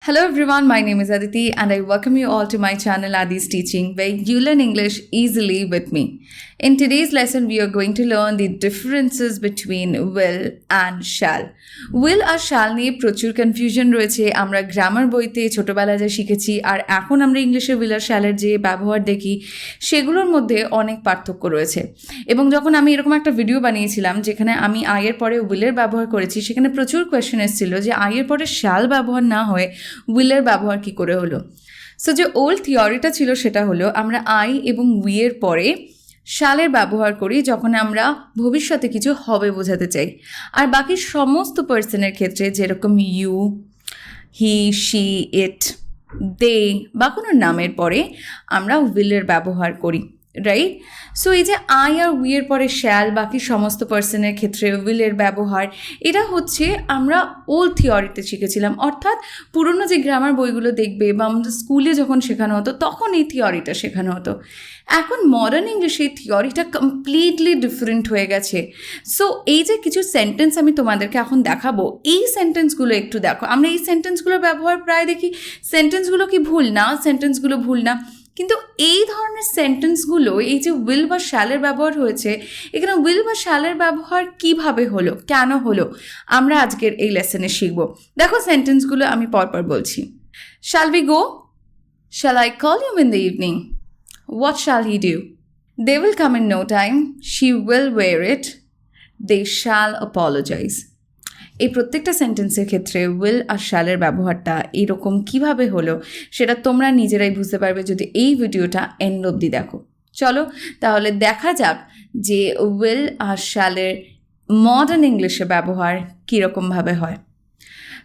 Hello everyone, my name is Aditi and I welcome you all to my channel Adi's Teaching, where you learn English easily with me. In today's lesson, we are going to learn the differences between will and shall. Will R shall নিয়ে প্রচুর confusion রয়েছে। আমরা grammar বইতে ছোটবেলায় যা শিখেছি আর এখন আমরা ইংলিশে will আর shall এর যে ব্যবহার দেখি সেগুলোর মধ্যে অনেক পার্থক্য রয়েছে। এবং যখন আমি এরকম একটা ভিডিও বানিয়েছিলাম যেখানে আমি I এর পরে will এর ব্যবহার করেছি, সেখানে প্রচুর কোয়েশ্চেন এসেছিল যে I এর পরে shall ব্যবহার না হয়ে will এর ব্যবহার কি করে হলো। সো যে ওল্ড থিওরিটা ছিল সেটা হলো আমরা I এবং we এর পরে শালের ব্যবহার করি যখন আমরা ভবিষ্যতে কিছু হবে বোঝাতে চাই, আর বাকি সমস্ত পার্সনের ক্ষেত্রে যেরকম ইউ, হি, শি, ইট, দে বা কোনো নামের পরে আমরা উইলের ব্যবহার করি, রাইট? সো এই যে আই আর উই এর পরে শ্যাল বাকি সমস্ত পার্সনের ক্ষেত্রে উইলের ব্যবহার, এটা হচ্ছে আমরা ওল্ড থিওরিতে শিখেছিলাম। অর্থাৎ পুরনো যে গ্রামার বইগুলো দেখবে বা আমাদের স্কুলে যখন শেখানো হতো তখন এই থিওরিটা শেখানো হতো। এখন মডার্ন ইংলিশে এই থিওরিটা কমপ্লিটলি ডিফারেন্ট হয়ে গেছে। সো এই যে কিছু সেন্টেন্স আমি তোমাদেরকে এখন দেখাবো, এই সেন্টেন্সগুলো একটু দেখো। আমরা এই সেন্টেন্সগুলোর ব্যবহার প্রায় দেখি, সেন্টেন্সগুলো কি ভুল না, সেন্টেন্সগুলো ভুল না, কিন্তু এই ধরনের সেন্টেন্সগুলো এই যে উইল বা শ্যালের ব্যবহার হয়েছে, এখানে উইল বা শ্যালের ব্যবহার কিভাবে হলো, কেন হলো, আমরা আজকের এই লেসনে শিখব। দেখো সেন্টেন্সগুলো আমি পরপর বলছি। Shall we go? Shall I call you in the evening? What shall he do? They will come in no time. She will wear it. They shall apologize. এই প্রত্যেকটা সেন্টেন্সের ক্ষেত্রে উইল আর শ্যালের ব্যবহারটা এরকম কিভাবে হলো সেটা তোমরা নিজেরাই বুঝতে পারবে যদি এই ভিডিওটা এন্ড অবধি দেখো। চলো তাহলে দেখা যাক যে উইল আর শ্যালের মডার্ন ইংলিশে ব্যবহার কীরকমভাবে হয়।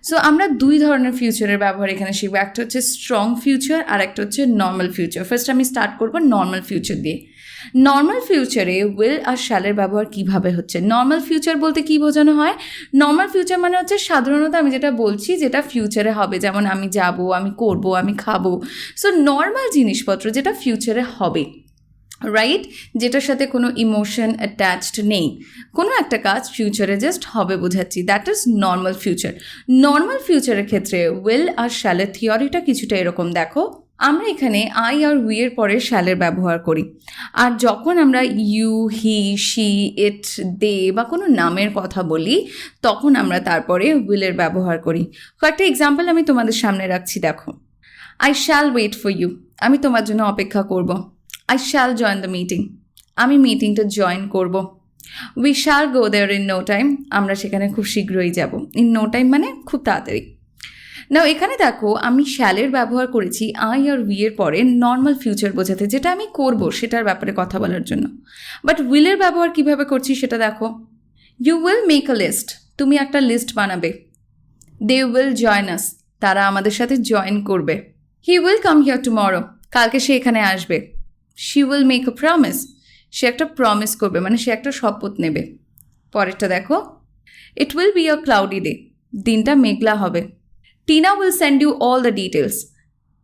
সো আমরা দুই ধরনের ফিউচারের ব্যবহার এখানে শিখবো, একটা হচ্ছে স্ট্রং ফিউচার আর একটা হচ্ছে নর্মাল ফিউচার। ফার্স্ট আমি স্টার্ট করবো নর্মাল ফিউচার দিয়ে। নর্মাল ফিউচারে উইল আর শ্যালের ব্যবহার কিভাবে হচ্ছে? নর্মাল ফিউচার বলতে কি বোঝানো হয়? নর্মাল ফিউচার মানে হচ্ছে সাধারণত আমি যেটা বলছি যেটা ফিউচারে হবে, যেমন আমি যাব, আমি করব, আমি খাবো। সো নর্মাল জিনিসপত্র যেটা ফিউচারে হবে, রাইট, যেটার সাথে কোনো ইমোশন অ্যাটাচড নেই, কোনো একটা কাজ ফিউচারে জাস্ট হবে বোঝাচ্ছি, that is normal future. Normal ফিউচারের ক্ষেত্রে উইল আর শ্যালের থিওরিটা কিছুটা এরকম। দেখো আমরা এখানে আই আর উই এর পরে শ্যালের ব্যবহার করি, আর যখন আমরা ইউ, হি, শি, ইট, দে বা কোনো নামের কথা বলি তখন আমরা তারপরে উইলের ব্যবহার করি। কয়েকটা এক্সাম্পল আমি তোমাদের সামনে রাখছি, দেখো। I shall wait for you, আমি তোমার জন্য অপেক্ষা করব। I shall join the meeting, আমি মিটিংটা জয়েন করব। We shall go there in no time, আমরা সেখানে খুব শীঘ্রই যাব। ইন নো টাইম মানে খুব তাড়াতাড়ি। নাও এখানে দেখো আমি শ্যালের ব্যবহার করেছি আই আর উই এর পরে নর্মাল ফিউচার বোঝাতে, যেটা আমি করব সেটার ব্যাপারে কথা বলার জন্য। বাট উইলের ব্যবহার কিভাবে করছি সেটা দেখো। You will make a list, তুমি একটা লিস্ট বানাবে। দে উইল জয়েন আস, তারা আমাদের সাথে জয়েন করবে। He will come here tomorrow, কালকে সে এখানে আসবে। She will make a promise, সে একটা প্রমিস করবে মানে সে একটা শপথ নেবে। পরেরটা দেখো। It will be a cloudy day, দিনটা মেঘলা হবে। Tina will send you all the details,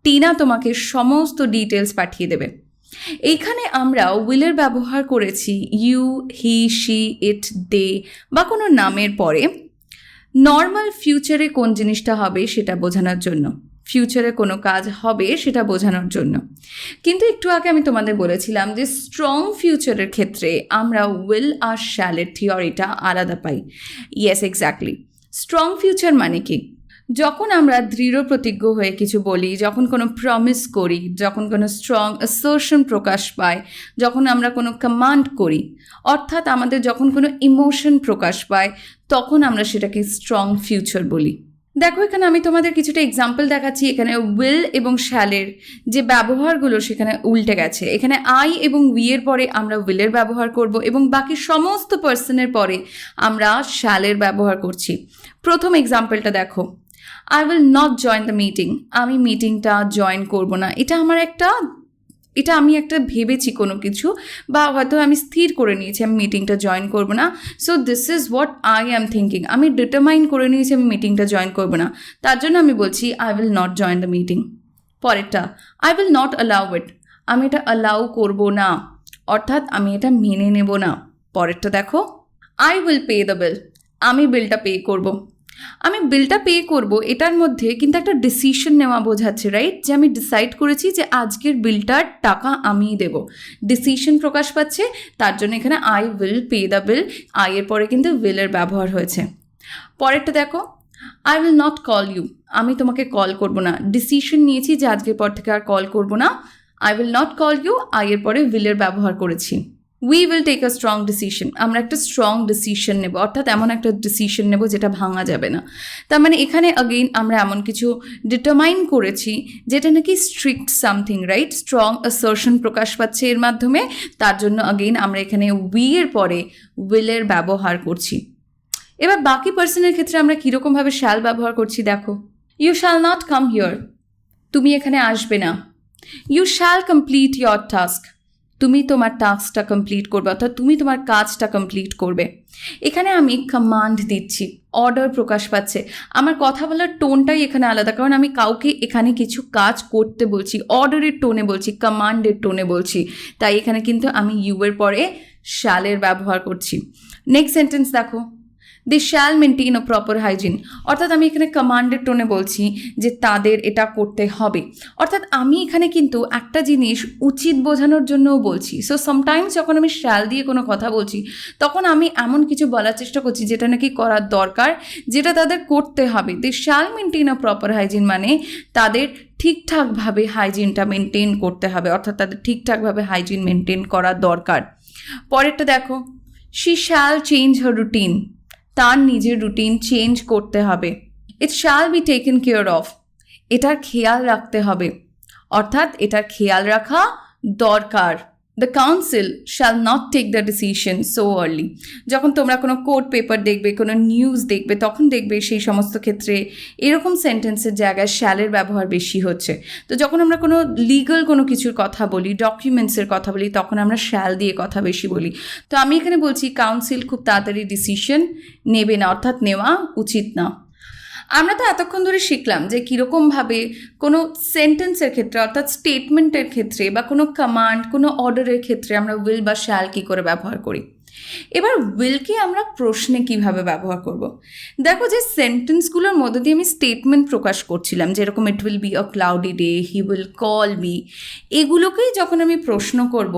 Tina তোমাকে সমস্ত ডিটেলস পাঠিয়ে দেবে। এইখানে আমরা উইলের ব্যবহার করেছি ইউ, হি, শি, ইট, দে বা কোনো নামের পরে নর্মাল ফিউচারে কোন জিনিসটা হবে সেটা বোঝানোর জন্য, ফিউচারে কোনো কাজ হবে সেটা বোঝানোর জন্য। কিন্তু একটু আগে আমি তোমাদের বলেছিলাম যে স্ট্রং ফিউচারের ক্ষেত্রে আমরা উইল আর শ্যালের থিওরিটা আলাদা পাই। Yes, exactly. স্ট্রং ফিউচার মানে কি? যখন আমরা দৃঢ় প্রতিজ্ঞ হয়ে কিছু বলি, যখন কোনো প্রমিস করি, যখন কোনো স্ট্রং অ্যাসার্শন প্রকাশ পায়, যখন আমরা কোনো কমান্ড করি, অর্থাৎ আমাদের যখন কোনো ইমোশন প্রকাশ পায়, তখন আমরা সেটাকে স্ট্রং ফিউচার বলি। দেখো এখানে আমি তোমাদের কিছুটা এক্সাম্পল দেখাচ্ছি। এখানে উইল এবং শ্যালের যে ব্যবহারগুলো সেখানে উল্টে গেছে। এখানে আই এবং উই এর পরে আমরা উইলের ব্যবহার করব এবং বাকি সমস্ত পার্সনের পরে আমরা শ্যালের ব্যবহার করছি। প্রথম এক্সাম্পলটা দেখো। I will not join the meeting, আমি মিটিংটা জয়েন করব না। এটা আমি একটা ভেবেছি কোনো কিছু, বা হয়তো আমি স্থির করে নিয়েছি আমি মিটিংটা জয়েন করব না। So this is what I am thinking, আমি ডিটারমাইন করে নিয়েছি আমি মিটিংটা জয়েন করব না, তার জন্য আমি বলছি I will not join the meeting. পরেরটা, I will not allow it, আমি এটা অ্যালাউ করব না, অর্থাৎ আমি এটা মেনে নেব না। পরেরটা দেখো। আই উইল পে দ্য বিল, আমি বিলটা পে করব। আমি বিলটা পে করব, এটার মধ্যে কিন্তু একটা ডিসিশন নেওয়া বোঝাচ্ছে, রাইট? যে আমি ডিসাইড করেছি যে আজকের বিলটার টাকা আমিই দেব। ডিসিশন প্রকাশ পাচ্ছে, তার জন্য এখানে I will pay the bill. আইয়ের পরে কিন্তু উইলের ব্যবহার হয়েছে। পরেরটা দেখো, I will not call you, আমি তোমাকে কল করব না। ডিসিশন নিয়েছি যে আজকের পর থেকে আর কল করব না। I will not call you, আইয়ের পরে উইলের ব্যবহার করেছি। We will take a strong decision, আমরা একটা স্ট্রং ডিসিশন নেব, অর্থাৎ এমন একটা ডিসিশন নেব যেটা ভাঙা যাবে না। তার মানে এখানে অগেইন আমরা এমন কিছু ডিটারমাইন করেছি যেটা নাকি strict something, right? Strong assertion প্রকাশ পাচ্ছে এর মাধ্যমে, তার জন্য অগেইন আমরা এখানে উই এর পরে উইলের ব্যবহার করছি। এবার বাকি পার্সনের ক্ষেত্রে আমরা কীরকমভাবে শ্যাল ব্যবহার করছি দেখো। You shall not come here, তুমি এখানে আসবে না। You shall complete your task, তুমি তোমার টাস্কটা কমপ্লিট করবে, অর্থাৎ তুমি তোমার কাজটা কমপ্লিট করবে। এখানে আমি কমান্ড দিচ্ছি, অর্ডার প্রকাশ পাচ্ছে। আমার কথা বলার টোনটাই এখানে আলাদা, কারণ আমি কাউকে এখানে কিছু কাজ করতে বলছি, অর্ডারের টোনে বলছি, কমান্ডের টোনে বলছি। তাই এখানে কিন্তু আমি ইউ এর পরে শ্যালের ব্যবহার করছি। নেক্সট সেন্টেন্স দেখো, they shall maintain a proper hygiene, অর্থাৎ আমি এখানে কমান্ডের টোনে বলছি যে তাদের এটা করতে হবে। অর্থাৎ আমি এখানে কিন্তু একটা জিনিস উচিত বোঝানোর জন্যও বলছি। সো সামটাইমস যখন আমি শ্যাল দিয়ে কোনো কথা বলছি, তখন আমি এমন কিছু বলার চেষ্টা করছি যেটা নাকি করার দরকার, যেটা তাদের করতে হবে। They shall maintain a proper hygiene মানে তাদের ঠিকঠাকভাবে হাইজিনটা মেনটেন করতে হবে, অর্থাৎ তাদের ঠিকঠাকভাবে হাইজিন মেনটেন করা দরকার। পরেরটা দেখো, she shall change her routine, তার নিজের রুটিন চেঞ্জ করতে হবে। It shall be taken care of, এটার খেয়াল রাখতে হবে, অর্থাৎ এটার খেয়াল রাখা দরকার। The council shall not take the decision so early, যখন তোমরা কোনো কোর্ট পেপার দেখবে, কোনো নিউজ দেখবে, তখন দেখবে সেই সমস্ত ক্ষেত্রে এরকম সেন্টেন্সের জায়গায় শ্যালের ব্যবহার বেশি হচ্ছে। তো যখন আমরা কোনো লিগাল কোনো কিছুর কথা বলি, ডকুমেন্টসের কথা বলি, তখন আমরা শ্যাল দিয়ে কথা বেশি বলি। তো আমি এখানে বলছি কাউন্সিল খুব তাড়াতাড়ি ডিসিশন নেবে না, অর্থাৎ নেওয়া উচিত না। আমরা তো এতক্ষণ ধরে শিখলাম যে কীরকমভাবে কোনো সেন্টেন্সের ক্ষেত্রে, অর্থাৎ স্টেটমেন্টের ক্ষেত্রে বা কোনো কমান্ড, কোনো অর্ডারের ক্ষেত্রে আমরা উইল বা শ্যাল কী করে ব্যবহার করি। এবার উইলকে আমরা প্রশ্নে কিভাবে ব্যবহার করব। দেখো, যে সেন্টেন্সগুলোর মধ্যে দিয়ে আমি স্টেটমেন্ট প্রকাশ করছিলাম, যেরকম it will be a cloudy day, he will call me, এগুলোকেই যখন আমি প্রশ্ন করব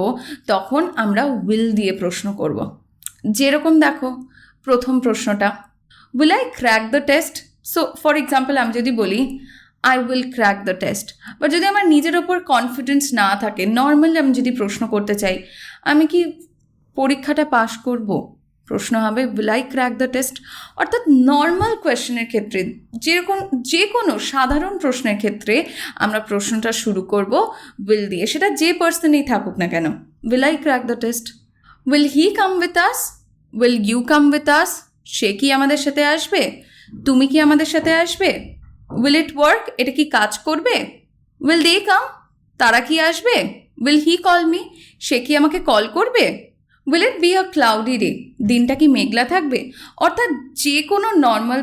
তখন আমরা উইল দিয়ে প্রশ্ন করব। যেরকম দেখো প্রথম প্রশ্নটা, will I crack the test. So for example আমি যদি বলি I will crack the test, বা যদি আমার নিজের ওপর কনফিডেন্স না থাকে, নর্মালি আমি যদি প্রশ্ন করতে চাই আমি কি পরীক্ষাটা পাশ করব, প্রশ্ন হবে will I crack the test. অর্থাৎ নর্মাল কোয়েশ্চেনের ক্ষেত্রে, যেরকম যে কোনো সাধারণ প্রশ্নের ক্ষেত্রে আমরা প্রশ্নটা শুরু করব উইল দিয়ে, সেটা যে পার্সনই থাকুক না কেন। Will I crack the test, will he come with us, will you come with us, সে কি আমাদের সাথে আসবে, তুমি কি আমাদের সাথে আসবে। উইল ইট ওয়ার্ক, এটা কি কাজ করবে। উইল দে কাম, তারা কি আসবে। উইল হি কল মি, সে কি আমাকে কল করবে। Will it be a cloudy day, দিনটা কি মেঘলা থাকবে। অর্থাৎ যে কোনো নর্মাল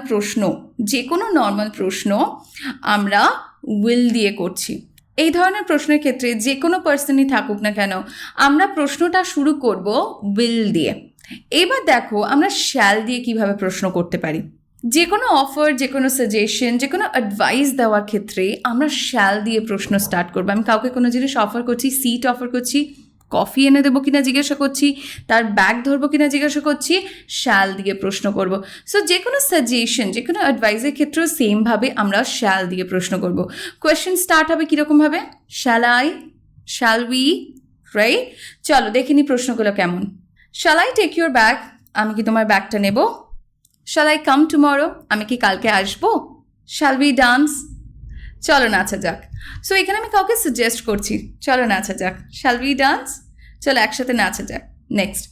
প্রশ্ন আমরা উইল দিয়ে করছি। এই ধরনের প্রশ্নের ক্ষেত্রে যে কোনো পার্সনই থাকুক না কেন, আমরা প্রশ্নটা শুরু করব উইল দিয়ে। এবার দেখো আমরা শ্যাল দিয়ে কিভাবে প্রশ্ন করতে পারি। যে কোনো অফার, যে কোনো সাজেশন, যে কোনো অ্যাডভাইস দেওয়ার ক্ষেত্রে আমরা শ্যাল দিয়ে প্রশ্ন স্টার্ট করবো। আমি কাউকে কোনো জিনিস অফার করছি, সিট অফার করছি, কফি এনে দেবো কিনা জিজ্ঞাসা করছি, তার ব্যাগ ধরবো কিনা জিজ্ঞাসা করছি, শ্যাল দিয়ে প্রশ্ন করব। সো যে কোনো সাজেশন, যে কোনো অ্যাডভাইসের ক্ষেত্রেও সেমভাবে আমরা শ্যাল দিয়ে প্রশ্ন করব। কোয়েশ্চেন স্টার্ট হবে কীরকমভাবে, shall I, shall we, right? চলো দেখে নি প্রশ্নগুলো কেমন। Shall I take your bag, আমি কি তোমার ব্যাগটা নেব। শ্যাল আই কাম টুমরো, আমি কি কালকে আসবো। শ্যাল উই ডান্স, চলো নাচা যাক। সো এখানে আমি কাউকে সাজেস্ট করছি, চলো নাচা যাক। শ্যাল উই ডান্স, চলো একসাথে নাচা যাক। Next,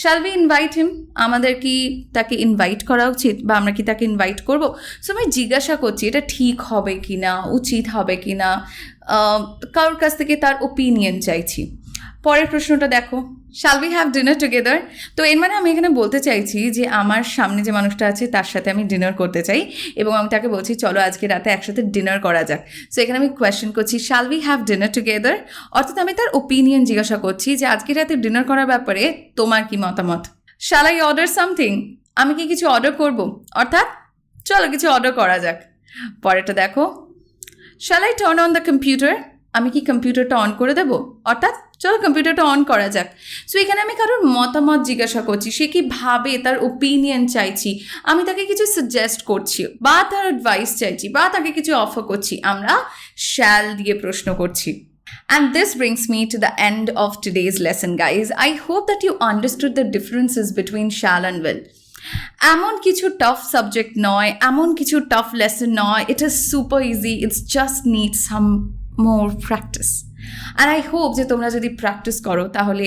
shall we invite him, আমাদের কি তাকে ইনভাইট করা উচিত বা আমরা কি তাকে ইনভাইট করব। সো আমি জিজ্ঞাসা করছি এটা ঠিক হবে কি না, উচিত হবে কি না, কারোর কাছ থেকে তার ওপিনিয়ন চাইছি। পরের প্রশ্নটা দেখো, shall we have dinner together. তো এর মানে আমি এখানে বলতে চাইছি যে আমার সামনে যে মানুষটা আছে তার সাথে আমি ডিনার করতে চাই এবং আমি তাকে বলছি চলো আজকে রাতে একসাথে ডিনার করা যাক। সো এখানে আমি কোয়েশ্চেন করছি shall we have dinner together, অর্থাৎ আমি তার ওপিনিয়ন জিজ্ঞাসা করছি যে আজকে রাতে ডিনার করার ব্যাপারে তোমার কি মতামত। শ্যাল আই অর্ডার সামথিং, আমি কি কিছু অর্ডার করব, অর্থাৎ চলো কিছু অর্ডার করা যাক। পরেরটা দেখো, shall I turn on the computer? আমি কি কম্পিউটারটা অন করে দেবো? অর্থাৎ চলো কম্পিউটারটা অন করা যাক। সো এখানে আমি কারোর মতামত জিজ্ঞাসা করছি, সে কি ভাবে, তার ওপিনিয়ন চাইছি, আমি তাকে কিছু সাজেস্ট করছি বা তার অ্যাডভাইস চাইছি বা তাকে কিছু অফার করছি, আমরা শ্যাল দিয়ে প্রশ্ন করছি। And this brings me to the end of today's lesson, guys. I hope that you understood the differences between shall and will. এমন কিছু টাফ সাবজেক্ট নয়, এমন কিছু টাফ লেসন নয়, it is super easy, it's just need some more practice. আর I hope যে তোমরা যদি প্র্যাকটিস করো তাহলে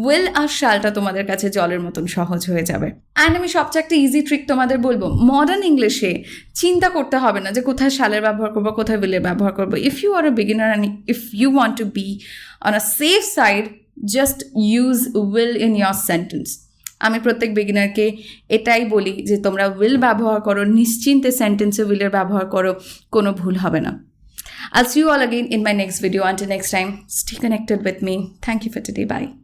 উইল আর শ্যালটা তোমাদের কাছে জলের মতন সহজ হয়ে যাবে। অ্যান্ড আমি সবচেয়ে একটা ইজি ট্রিক তোমাদের বলবো, মডার্ন ইংলিশে চিন্তা করতে হবে না যে কোথায় শ্যালের ব্যবহার করবো, কোথায় উইলের ব্যবহার করবো। If you are a beginner and if you want to be on a safe side, just use will in your sentence. আমি প্রত্যেক বিগিনারকে এটাই বলি যে তোমরা উইল ব্যবহার করো, নিশ্চিন্তে সেন্টেন্সে উইলের ব্যবহার করো, কোনো ভুল হবে না। I'll see you all again in my next video. Until next time, stay connected with me. Thank you for today. Bye.